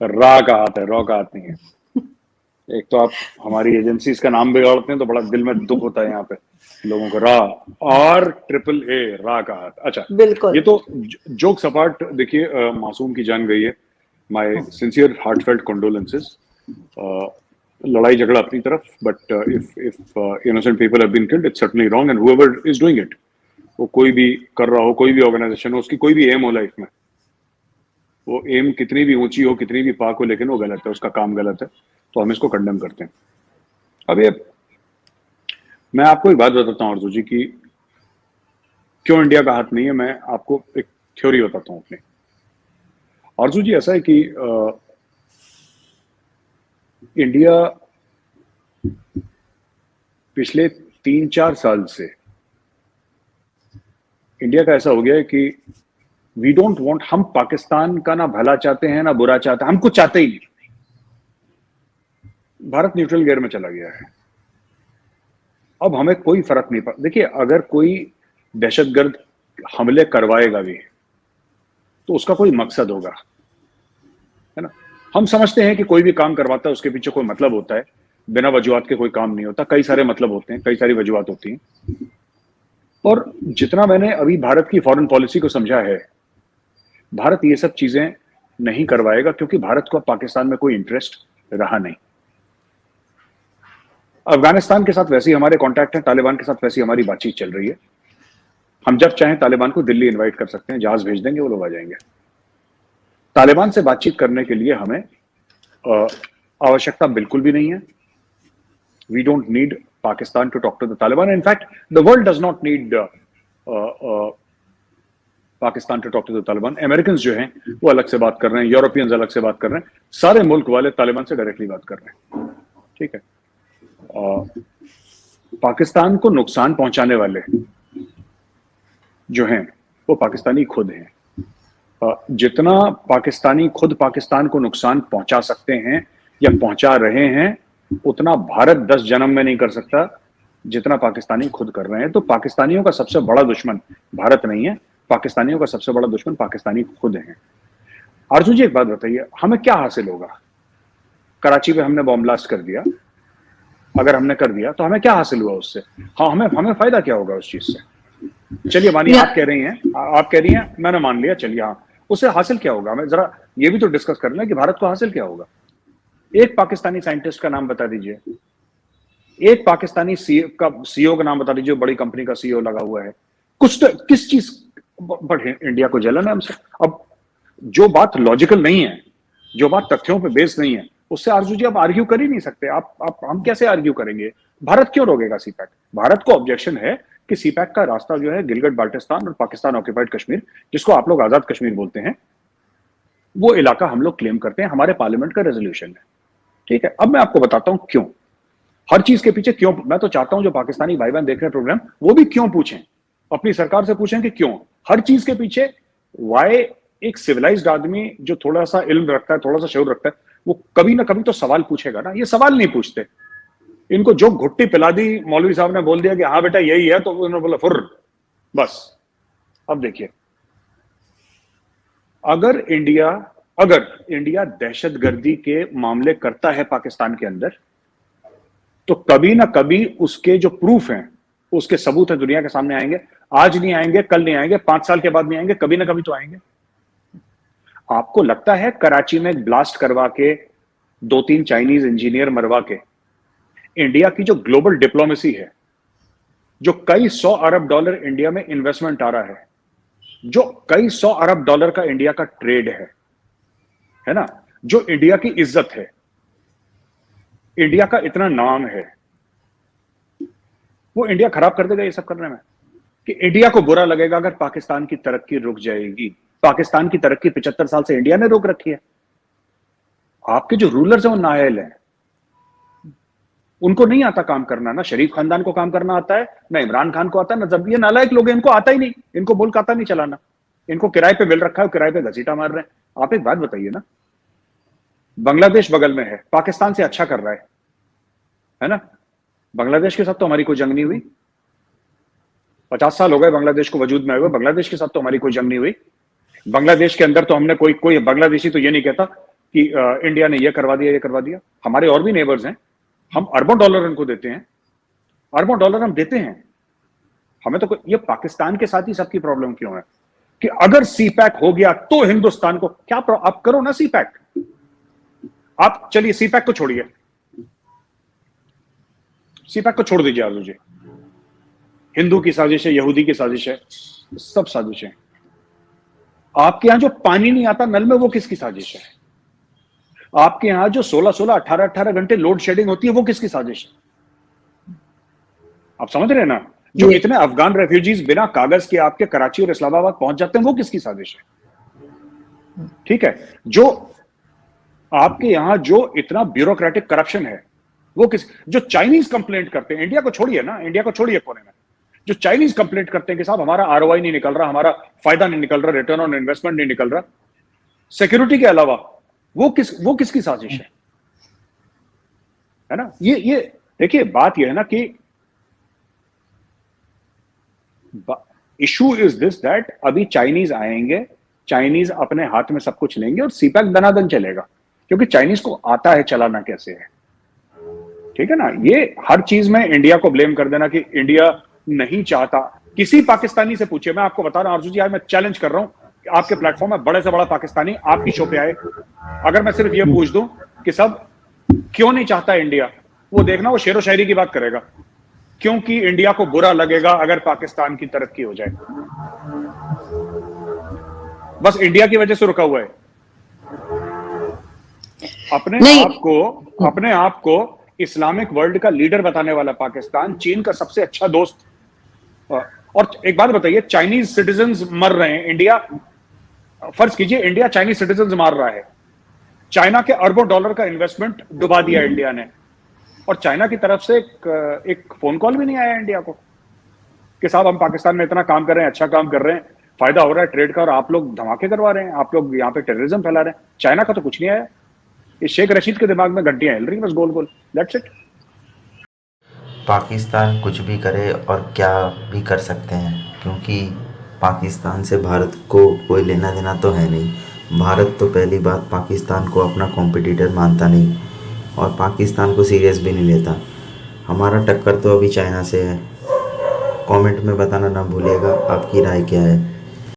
रा का हाथ है, रॉ का हाथ नहीं है। एक तो आप हमारी एजेंसीज का नाम बिगाड़ते हैं तो बड़ा दिल में दुख होता है यहाँ पे लोगों को। रा और ट्रिपल ए, रा का हाथ। अच्छा, बिल्कुल। ये तो जोक्स अपार्ट, देखिए मासूम की जान गई है। My sincere heartfelt condolences. लड़ाई झगड़ा अपनी तरफ, but if innocent people have been killed, it's certainly wrong, and whoever is doing it, वो कोई भी कर रहा हो, कोई भी ऑर्गेनाइजेशन हो, उसकी कोई भी एम हो लाइफ में, वो एम कितनी भी ऊंची हो, कितनी भी पाक हो, लेकिन वो गलत है, उसका काम गलत है, तो हम इसको कंडेम करते हैं। अब ये मैं आपको एक बात बताता हूँ आरजू जी की क्यों इंडिया का हाथ नहीं है। मैं आपको एक थ्योरी बताता हूँ अपनी। आरजू जी, ऐसा है कि इंडिया पिछले 3-4 साल से इंडिया का ऐसा हो गया है कि वी डोंट वांट, हम पाकिस्तान का ना भला चाहते हैं ना बुरा चाहते हैं, हम कुछ चाहते ही नहीं। भारत न्यूट्रल गियर में चला गया है। अब हमें कोई फर्क नहीं पड़ता। देखिए, अगर कोई दहशतगर्द हमले करवाएगा भी तो उसका कोई मकसद होगा, है ना। हम समझते हैं कि कोई भी काम करवाता है उसके पीछे कोई मतलब होता है। बिना वजूहत के कोई काम नहीं होता, कई सारे मतलब होते हैं, कई सारी वजूहत होती हैं। और जितना मैंने अभी भारत की फॉरेन पॉलिसी को समझा है, भारत ये सब चीजें नहीं करवाएगा, क्योंकि भारत को पाकिस्तान में कोई इंटरेस्ट रहा नहीं। अफगानिस्तान के साथ वैसे ही हमारे कॉन्टैक्ट हैं, तालिबान के साथ वैसे ही हमारी बातचीत चल रही है। हम जब चाहें तालिबान को दिल्ली इनवाइट कर सकते हैं, जहाज भेज देंगे, वो लोग आ जाएंगे। तालिबान से बातचीत करने के लिए हमें आवश्यकता बिल्कुल भी नहीं है। We don't need Pakistan to talk to the Taliban. In fact the world does not need Pakistan to talk to the Taliban. American जो हैं वो अलग से बात कर रहे हैं, यूरोपियंस अलग से बात कर रहे हैं, सारे मुल्क वाले तालिबान से डायरेक्टली बात कर रहे हैं। ठीक है। पाकिस्तान को नुकसान पहुंचाने वाले जो हैं वो पाकिस्तानी खुद हैं। जितना पाकिस्तानी खुद पाकिस्तान को नुकसान पहुंचा सकते हैं या पहुंचा रहे हैं, उतना भारत 10 जन्म में नहीं कर सकता जितना पाकिस्तानी खुद कर रहे हैं। तो पाकिस्तानियों का सबसे बड़ा दुश्मन भारत नहीं है, पाकिस्तानियों का सबसे बड़ा दुश्मन पाकिस्तानी खुद हैं। आरजू जी, एक बात बताइए, हमें क्या हासिल होगा? कराची में हमने बॉम्ब ब्लास्ट कर दिया, अगर हमने कर दिया तो हमें क्या हासिल हुआ उससे? हाँ, हमें फायदा क्या होगा उस चीज से? चलिए मानिए आप कह रही हैं, मैंने मान लिया, चलिए हाँ, उससे हासिल क्या होगा? हमें जरा ये भी तो डिस्कस कर लें कि भारत को हासिल क्या होगा। एक पाकिस्तानी साइंटिस्ट का नाम बता दीजिए, एक पाकिस्तानी सीईओ का नाम बता दीजिए, बड़ी कंपनी का सीईओ लगा हुआ है। कुछ तो, किस चीज पर इंडिया को जलन है हमसे? अब जो बात लॉजिकल नहीं है, जो बात तथ्यों पे बेस्ड नहीं है, उससे आरजू जी आप आर्ग्यू कर ही नहीं सकते। आप हम कैसे आर्ग्यू करेंगे? भारत क्यों रोकेगा सीपैक? भारत को ऑब्जेक्शन है कि सीपैक का रास्ता जो है गिलगित बाल्टिस्तान और पाकिस्तान ऑक्यूपाइड कश्मीर, जिसको आप लोग आजाद कश्मीर बोलते हैं, वो इलाका हम लोग क्लेम करते हैं, हमारे पार्लियामेंट का रेजोल्यूशन है। ठीक है। अब मैं आपको बताता हूं क्यों, हर चीज के पीछे क्यों। मैं तो चाहता हूं जो पाकिस्तानी भाई बहन देख रहे हैं प्रोग्राम, वो भी क्यों पूछें, अपनी सरकार से पूछें कि क्यों। हर चीज के पीछे वाई एक सिविलाइज्ड आदमी जो थोड़ा सा इल्म रखता है, थोड़ा सा शऊर रखता है, वो कभी ना कभी तो सवाल पूछेगा ना। ये सवाल नहीं पूछते, इनको जो घुट्टी पिला दी, मौलवी साहब ने बोल दिया कि हाँ बेटा यही है, तो उन्होंने बोला फुर्र, बस। अब देखिए, अगर इंडिया दहशतगर्दी के मामले करता है पाकिस्तान के अंदर, तो कभी ना कभी उसके जो प्रूफ हैं, उसके सबूत हैं, दुनिया के सामने आएंगे। आज नहीं आएंगे, कल नहीं आएंगे, 5 साल के बाद नहीं आएंगे, कभी ना कभी तो आएंगे। आपको लगता है कराची में ब्लास्ट करवा के 2-3 चाइनीज इंजीनियर मरवा के इंडिया की जो ग्लोबल डिप्लोमेसी है, जो कई $100 अरब इंडिया में इन्वेस्टमेंट आ रहा है, जो कई $100 अरब का इंडिया का ट्रेड है ना, जो इंडिया की इज्जत है, इंडिया का इतना नाम है, वो इंडिया खराब कर देगा ये सब करने में? कि इंडिया को बुरा लगेगा अगर पाकिस्तान की तरक्की रुक जाएगी? पाकिस्तान की तरक्की 75 साल से इंडिया ने रोक रखी है। आपके जो रूलर्स हैं वो नाअहल हैं, उनको नहीं आता काम करना। ना शरीफ खानदान को काम करना आता है, ना इमरान खान को आता है, ना जब ये नालायक लोग हैं, इनको आता ही नहीं, इनको मुल्क आता नहीं चलाना, इनको किराए पे मिल रखा है, किराए पे घसीटा मार रहे हैं। आप एक बात बताइए ना, बांग्लादेश बगल में है, पाकिस्तान से अच्छा कर रहा है ना। बांग्लादेश के साथ तो हमारी कोई जंग नहीं हुई, 50 साल हो गए बांग्लादेश को वजूद में आए हुए, बांग्लादेश के साथ तो हमारी कोई जंग नहीं हुई। बांग्लादेश के अंदर तो हमने कोई बांग्लादेशी तो ये नहीं कहता कि इंडिया ने ये करवा दिया, ये करवा दिया। हमारे और भी नेबर्स हैं, हम अरबों डॉलर उनको देते हैं, अरबों डॉलर हम देते हैं। हमें तो ये पाकिस्तान के साथ ही सबकी प्रॉब्लम क्यों है कि अगर सी पैक हो गया तो हिंदुस्तान को क्या आप करो ना सी पैक। आप चलिए सी पैक को छोड़िए, सी पैक को छोड़ दीजिए आजू जी। हिंदू की साजिश है, यहूदी की साजिश है, सब साजिश है। आपके यहां जो पानी नहीं आता नल में, वो किसकी साजिश है? आपके यहां जो 16-16, 18-18 घंटे लोड शेडिंग होती है, वो किसकी साजिश है? आप समझ रहे हैं ना? जो इतने अफगान रेफ्यूजीज बिना कागज के आपके कराची और इस्लामाबाद पहुंच जाते हैं, वो किसकी साजिश है? ठीक है, जो आपके यहां जो इतना ब्यूरोक्रेटिक करप्शन है, वो जो चाइनीज कंप्लेंट करते हैं, इंडिया को छोड़िए ना, इंडिया को छोड़िए कोने में, जो चाइनीज कंप्लेंट करते हैं कि साहब हमारा आरओआई नहीं निकल रहा, हमारा फायदा नहीं निकल रहा, रिटर्न ऑन इन्वेस्टमेंट नहीं निकल रहा, सिक्योरिटी के अलावा, वो किसकी साजिश है ना? ये देखिए, बात ये है ना कि इशू इज दिस दैट अभी चाइनीज आएंगे, चाइनीज अपने हाथ में सब कुछ लेंगे और सीपैक दनादन चलेगा, क्योंकि चाइनीज को आता है चलाना कैसे है। ठीक है ना? ये हर चीज में इंडिया को ब्लेम कर देना कि इंडिया नहीं चाहता। किसी पाकिस्तानी से पूछिए, मैं आपको बता रहा हूं आरजू जी, आज मैं चैलेंज कर रहा हूं कि आपके प्लेटफॉर्म में बड़े से बड़ा पाकिस्तानी आपकी शो पे आए, अगर मैं सिर्फ ये पूछ दूं कि सब क्यों नहीं चाहता इंडिया, वो देखना वो शेरो शायरी की बात करेगा, क्योंकि इंडिया को बुरा लगेगा अगर पाकिस्तान की तरक्की हो जाए। बस इंडिया की वजह से रुका हुआ है। अपने आप को इस्लामिक वर्ल्ड का लीडर बताने वाला पाकिस्तान, चीन का सबसे अच्छा दोस्त। और एक बात बताइए, चाइनीज सिटीजन्स मर रहे हैं, इंडिया, फर्ज कीजिए इंडिया चाइनीज सिटीजन्स मार रहा है, चाइना के अरबों डॉलर का इन्वेस्टमेंट डुबा दिया इंडिया ने, और चाइना की तरफ से एक फोन कॉल भी नहीं आया इंडिया को कि साहब हम पाकिस्तान में इतना काम कर रहे हैं, अच्छा काम कर रहे हैं, फायदा हो रहा है ट्रेड का, और आप लोग धमाके करवा रहे हैं, आप लोग यहाँ पे टेररिज्म फैला रहे हैं। चाइना का तो कुछ नहीं आया। ये शेख रशीद के दिमाग में घंटियां हिल रही बस गोल गोल, दैट्स इट। पाकिस्तान कुछ भी करे और क्या भी कर सकते हैं, क्योंकि पाकिस्तान से भारत को कोई लेना देना तो है नहीं। भारत तो पहली बात पाकिस्तान को अपना कॉम्पिटिटर मानता नहीं और पाकिस्तान को सीरियस भी नहीं लेता। हमारा टक्कर तो अभी चाइना से है। कमेंट में बताना ना भूलिएगा आपकी राय क्या है।